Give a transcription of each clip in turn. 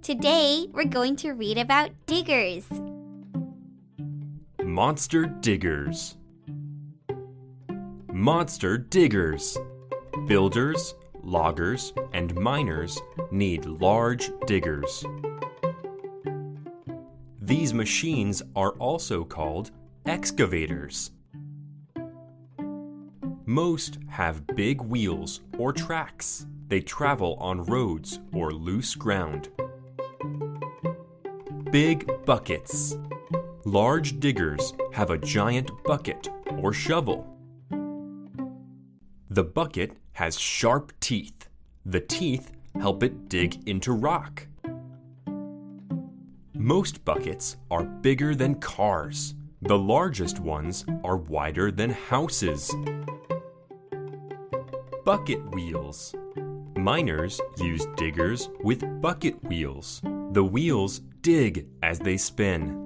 Today, we're going to read about diggers. Monster diggers. Monster diggers. Builders, loggers, and miners need large diggers. These machines are also called excavators. Most have big wheels or tracks. They travel on roads or loose ground. Big buckets. Large diggers have a giant bucket or shovel. The bucket has sharp teeth. The teeth help it dig into rock. Most buckets are bigger than cars. The largest ones are wider than houses. Bucket wheels. Miners use diggers with bucket wheels. The wheels dig as they spin.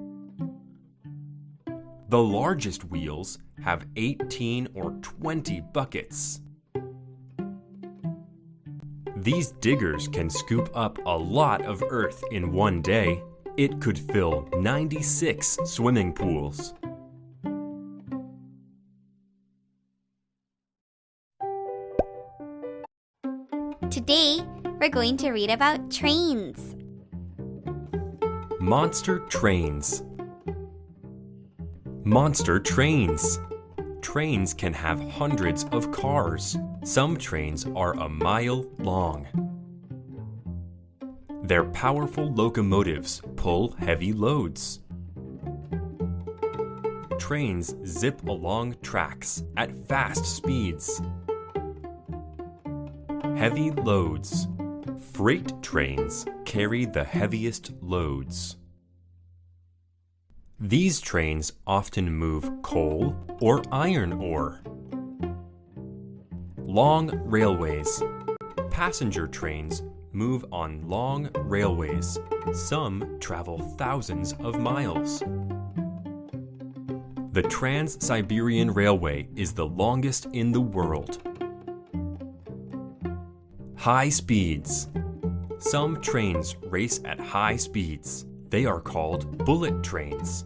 The largest wheels have 18 or 20 buckets. These diggers can scoop up a lot of earth in one day. It could fill 96 swimming pools. Today, we're going to read about trains. Monster trains. Monster trains. Trains can have hundreds of cars. Some trains are a mile long. Their powerful locomotives pull heavy loads. Trains zip along tracks at fast speeds. Heavy loads. Freight trains carry the heaviest loads. These trains often move coal or iron ore. Long railways. Passenger trains move on long railways. Some travel thousands of miles. The Trans-Siberian Railway is the longest in the world. High speeds. Some trains race at high speeds. They are called bullet trains.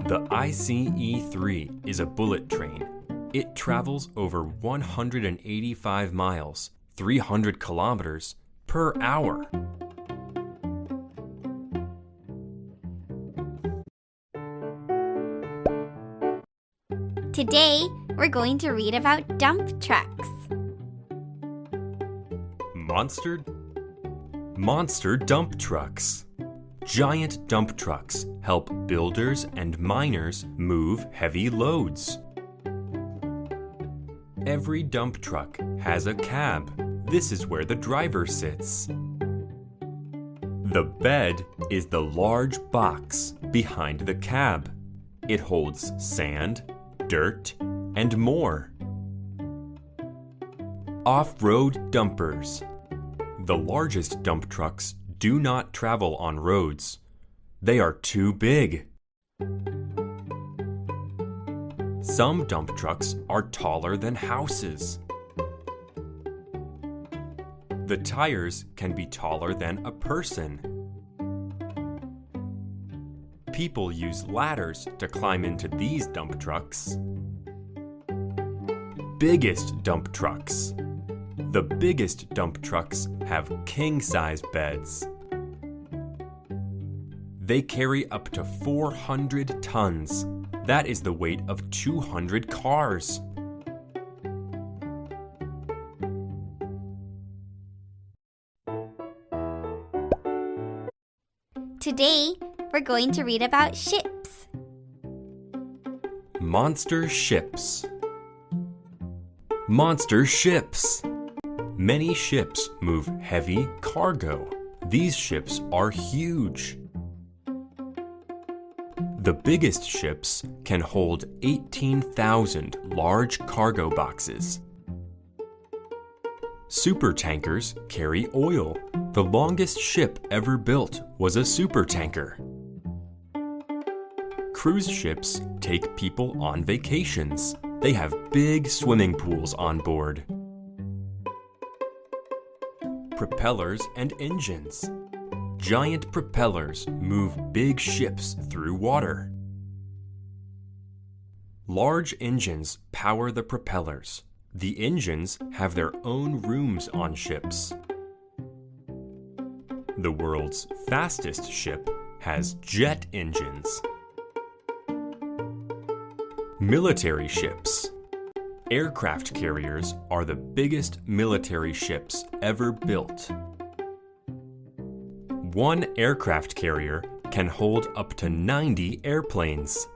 The ICE-3 is a bullet train. It travels over 185 miles, 300 kilometers per hour. Today, we're going to read about dump trucks. Monster dump trucks. Giant dump trucks help builders and miners move heavy loads. Every dump truck has a cab. This is where the driver sits. The bed is the large box behind the cab. It holds sand, dirt, and more. Off-road dumpers. The largest dump trucks do not travel on roads. They are too big. Some dump trucks are taller than houses. The tires can be taller than a person. People use ladders to climb into these dump trucks. Biggest dump trucks. The biggest dump trucks have king-size beds. They carry up to 400 tons. That is the weight of 200 cars. Today, we're going to read about ships. Monster ships. Monster ships. Many ships move heavy cargo. These ships are huge. The biggest ships can hold 18,000 large cargo boxes. Supertankers carry oil. The longest ship ever built was a supertanker. Cruise ships take people on vacations. They have big swimming pools on board. propellers and engines. Giant propellers move big ships through water. Large engines power the propellers. The engines have their own rooms on ships. The world's fastest ship has jet engines. Military ships. Aircraft carriers are the biggest military ships ever built. One aircraft carrier can hold up to 90 airplanes.